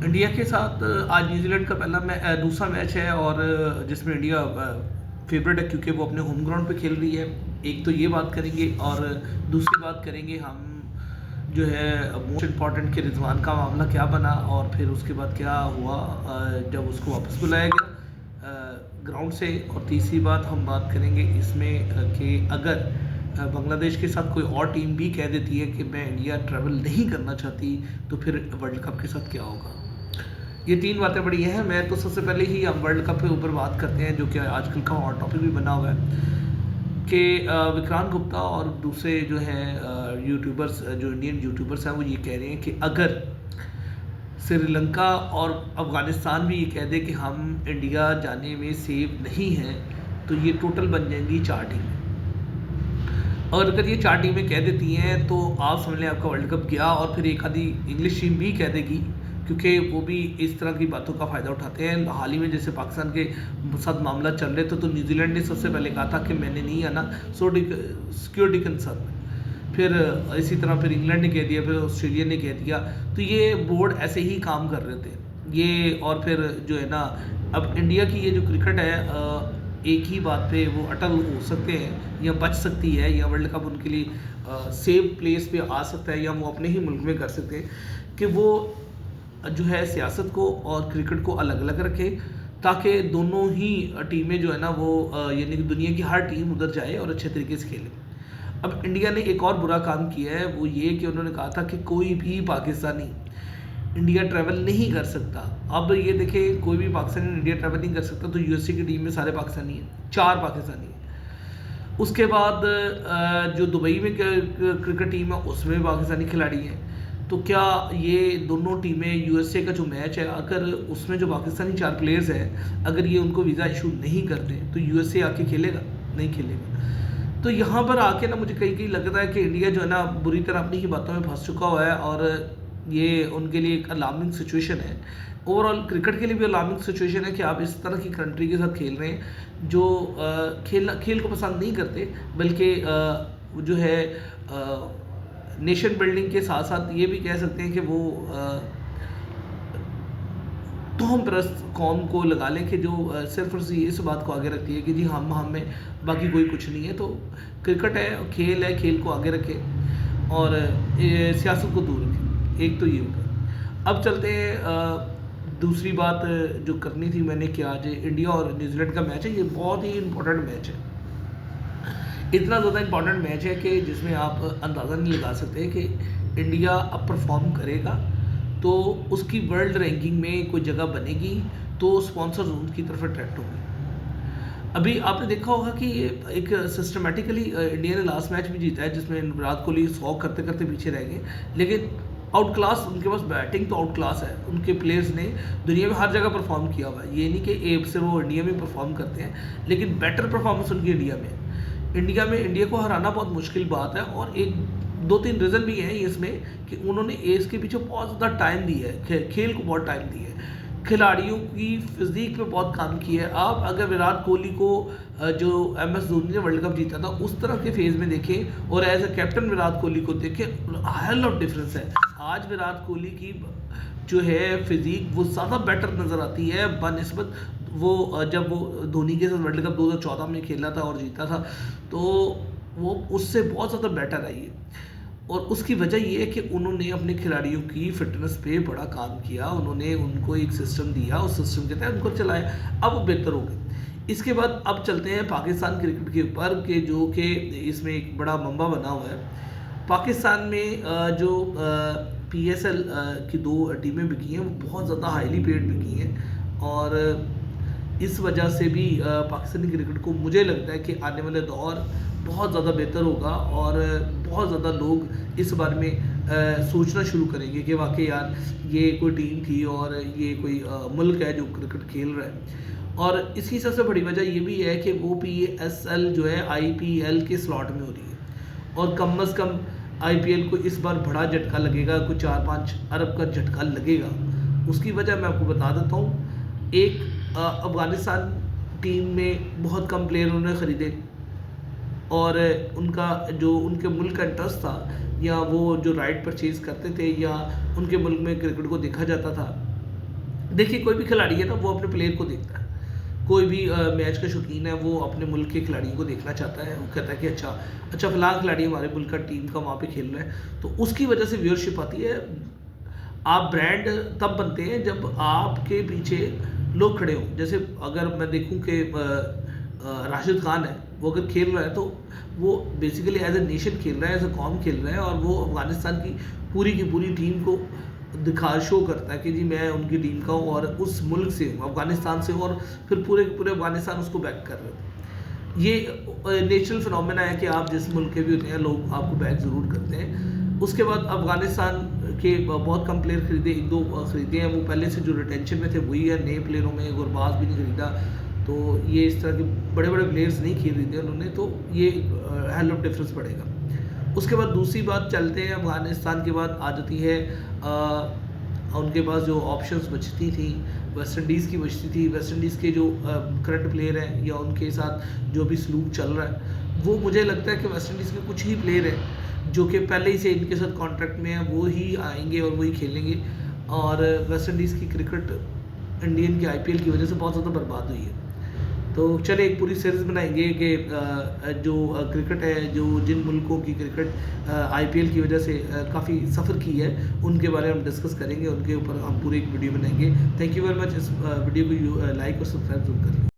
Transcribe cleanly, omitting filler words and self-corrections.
India के साथ आज न्यूजीलैंड का दूसरा मैच है और जिसमें इंडिया फेवरेट है क्योंकि वो अपने होम ग्राउंड पे खेल रही है। एक तो ये बात करेंगे और दूसरी बात करेंगे हम जो है मोस्ट इम्पॉर्टेंट कि रिजवान का मामला क्या बना और फिर उसके बाद क्या हुआ जब उसको वापस बुलाया गया ग्राउंड से। और तीसरी बात हम बात करेंगे इसमें कि अगर बांग्लादेश के साथ कोई और टीम भी कह देती है कि मैं इंडिया ट्रैवल नहीं करना चाहती तो फिर वर्ल्ड कप के साथ क्या होगा। ये तीन बातें बड़ी हैं। मैं तो सबसे पहले ही हम वर्ल्ड कप के ऊपर बात करते हैं जो कि आजकल का हॉट टॉपिक भी बना हुआ है कि विक्रांत गुप्ता और दूसरे जो हैं यूट्यूबर्स जो इंडियन यूट्यूबर्स हैं वो ये कह रहे हैं कि अगर श्रीलंका और अफ़गानिस्तान भी ये कह दे कि हम इंडिया जाने में सेफ नहीं हैं तो ये टोटल बन जाएंगी 4 टीमें। और अगर ये 4 टीमें कह देती हैं तो आप समझ लें आपका वर्ल्ड कप गया। और फिर एक आधी इंग्लिश टीम भी कह देगी क्योंकि वो भी इस तरह की बातों का फ़ायदा उठाते हैं। हाल ही में जैसे पाकिस्तान के साथ मामला चल रहे थे तो न्यूजीलैंड ने सबसे पहले कहा था कि मैंने नहीं आना, सिक्योरिटी कंसर्न। फिर इसी तरह फिर इंग्लैंड ने कह दिया, फिर ऑस्ट्रेलिया ने कह दिया। तो ये बोर्ड ऐसे ही काम कर रहे थे ये। और फिर जो है ना अब इंडिया की ये जो क्रिकेट है एक ही बात पे वो अटल हो सकते हैं या बच सकती है या वर्ल्ड कप उनके लिए सेफ प्लेस पे आ सकता है या वो अपने ही मुल्क में कर सकते हैं कि वो जो है सियासत को और क्रिकेट को अलग अलग रखे ताकि दोनों ही टीमें जो है ना वो यानी कि दुनिया की हर टीम उधर जाए और अच्छे तरीके से खेले। अब इंडिया ने एक और बुरा काम किया है वो ये कि उन्होंने कहा था कि कोई भी पाकिस्तानी इंडिया ट्रैवल नहीं कर सकता। अब ये देखें कोई भी पाकिस्तानी इंडिया ट्रैवल नहीं कर सकता तो यूएसए की टीम में सारे पाकिस्तानी हैं, 4 पाकिस्तानी हैं। उसके बाद जो दुबई में क्रिकेट टीम है उसमें भी पाकिस्तानी खिलाड़ी हैं। तो क्या ये दोनों टीमें यूएसए का जो मैच है अगर उसमें जो पाकिस्तानी 4 प्लेयर्स हैं अगर ये उनको वीज़ा इशू नहीं करते तो यूएसए आके खेलेगा? नहीं खेलेगा। तो यहाँ पर आके ना मुझे कहीं कहीं लगता है कि इंडिया जो है ना बुरी तरह अपनी ही बातों में फंस चुका हुआ है और ये उनके लिए एक अलार्मिंग सिचुएशन है। ओवरऑल क्रिकेट के लिए भी अलार्मिंग सिचुएशन है कि आप इस तरह की कंट्री के साथ खेल रहे हैं जो खेल को पसंद नहीं करते बल्कि जो है नेशन बिल्डिंग के साथ साथ ये भी कह सकते हैं कि वो तोहम परस्त कौम को लगा लें कि जो सिर्फ और सिर्फ इस बात को आगे रखती है कि जी हम में बाकी कोई कुछ नहीं है। तो क्रिकेट है, खेल को आगे रखें और सियासत को दूर रखें। एक तो ये होगा। अब चलते हैं दूसरी बात जो करनी थी मैंने कि आज इंडिया और न्यूजीलैंड का मैच है। ये बहुत ही इम्पोर्टेंट मैच है। इतना ज़्यादा इम्पोर्टेंट मैच है कि जिसमें आप अंदाज़ा नहीं लगा सकते कि इंडिया अब परफॉर्म करेगा तो उसकी वर्ल्ड रैंकिंग में कोई जगह बनेगी तो स्पॉन्सर्स उनकी तरफ अट्रैक्ट होंगे। अभी आपने देखा होगा कि एक सिस्टमेटिकली इंडिया ने लास्ट मैच भी जीता है जिसमें विराट कोहली 100 करते करते पीछे रह गए लेकिन आउट क्लास उनके पास बैटिंग तो आउट क्लास है। उनके प्लेयर्स ने दुनिया में हर जगह परफॉर्म किया हुआ है। ये नहीं कि एब से वो इंडिया में परफॉर्म करते हैं लेकिन बेटर परफॉर्मेंस उनकी इंडिया में इंडिया को हराना बहुत मुश्किल बात है। और एक 2-3 रीज़न भी हैं इसमें कि उन्होंने एज के पीछे बहुत ज़्यादा टाइम दिया है, खेल को बहुत टाइम दिया है, खिलाड़ियों की फिजिक पे बहुत काम किया है। आप अगर विराट कोहली को जो MS धोनी ने वर्ल्ड कप जीता था उस तरह के फेज़ में देखें और as a captain Virat Kohli को देखें, हेल ऑफ डिफरेंस है। आज विराट कोहली की जो है फिजिक वो ज़्यादा बेटर नज़र आती है बनिस्बत वो जब वो धोनी के साथ वर्ल्ड कप 2014 में खेला था और जीता था तो वो उससे बहुत ज़्यादा बेटर आई है। और उसकी वजह ये है कि उन्होंने अपने खिलाड़ियों की फिटनेस पे बड़ा काम किया, उन्होंने उनको एक सिस्टम दिया, उस सिस्टम के तहत उनको चलाया, अब वो बेहतर हो गए। इसके बाद अब चलते हैं पाकिस्तान क्रिकेट के ऊपर कि जो कि इसमें एक बड़ा मम्बा बना हुआ है। पाकिस्तान में जो PSL की 2 टीमें बिकी हैं वो बहुत ज़्यादा हाईली पेड बिकी हैं और इस वजह से भी पाकिस्तानी क्रिकेट को मुझे लगता है कि आने वाले दौर बहुत ज़्यादा बेहतर होगा और बहुत ज़्यादा लोग इस बारे में सोचना शुरू करेंगे कि वाकई यार ये कोई टीम थी और ये कोई मुल्क है जो क्रिकेट खेल रहा है। और इसकी सबसे बड़ी वजह ये भी है कि वो PSL जो है IPL के स्लॉट में हो रही है और कम से कम IPL को इस बार बड़ा झटका लगेगा, कोई 4-5 अरब का झटका लगेगा। उसकी वजह मैं आपको बता देता हूँ। एक अफ़गानिस्तान टीम में बहुत कम प्लेयर उन्होंने ख़रीदे और उनका जो उनके मुल्क का इंटरेस्ट था या वो जो राइट परचेज़ करते थे या उनके मुल्क में क्रिकेट को देखा जाता था देखिए कोई भी खिलाड़ी है ना वो अपने प्लेयर को देखता है। कोई भी मैच का शौकीन है वो अपने मुल्क के खिलाड़ियों को देखना चाहता है। वो कहता है कि अच्छा फ़लाँ खिलाड़ी हमारे मुल्क का टीम का वहाँ पे खेल रहा है। तो उसकी वजह से व्यूअरशिप आती है। आप ब्रांड तब बनते हैं जब आपके पीछे लोग खड़े हों। जैसे अगर मैं देखूं कि राशिद खान है, वो अगर खेल रहा है तो वो बेसिकली एज ए नेशन खेल रहा है, एज ए कौम खेल रहा है, और वो अफ़गानिस्तान की पूरी टीम को शो करता है कि जी मैं उनकी टीम का हूँ और उस मुल्क से हूँ, अफ़गानिस्तान से हूँ, और फिर पूरे पूरे अफ़गानिस्तान उसको बैक कर रहे हैं। ये नेचुरल फिनोमेना है कि आप जिस मुल्क के भी होते हैं लोग आपको बैक ज़रूर करते हैं। उसके बाद अफ़गानिस्तान के बहुत कम प्लेयर खरीदे, एक दो खरीदे हैं, वो पहले से जो रिटेंशन में थे वही है। नए प्लेयरों में गुरबाज भी नहीं खरीदा, तो ये इस तरह के बड़े बड़े प्लेयर्स नहीं खरीदे उन्होंने, तो ये हेल ऑफ डिफरेंस पड़ेगा। उसके बाद दूसरी बात चलते हैं, अफ़गानिस्तान के बाद आ जाती है उनके पास जो ऑप्शंस बचती थी वेस्ट इंडीज़ की बचती थी। वेस्ट इंडीज़ के जो करंट प्लेयर हैं या उनके साथ जो भी सलूक चल रहा है, वो मुझे लगता है कि वेस्ट इंडीज़ के कुछ ही प्लेयर हैं जो कि पहले ही से इनके साथ कॉन्ट्रैक्ट में हैं, वो ही आएंगे और वही खेलेंगे। और वेस्ट इंडीज़ की क्रिकेट इंडियन की IPL की वजह से बहुत ज़्यादा बर्बाद हुई है। तो चले एक पूरी सीरीज़ बनाएंगे कि जो क्रिकेट है, जो जिन मुल्कों की क्रिकेट IPL की वजह से काफ़ी सफ़र की है, उनके बारे में हम डिस्कस करेंगे, उनके ऊपर हम पूरी एक वीडियो बनाएंगे। Thank you very much. इस वीडियो को लाइक और सब्सक्राइब जरूर करें।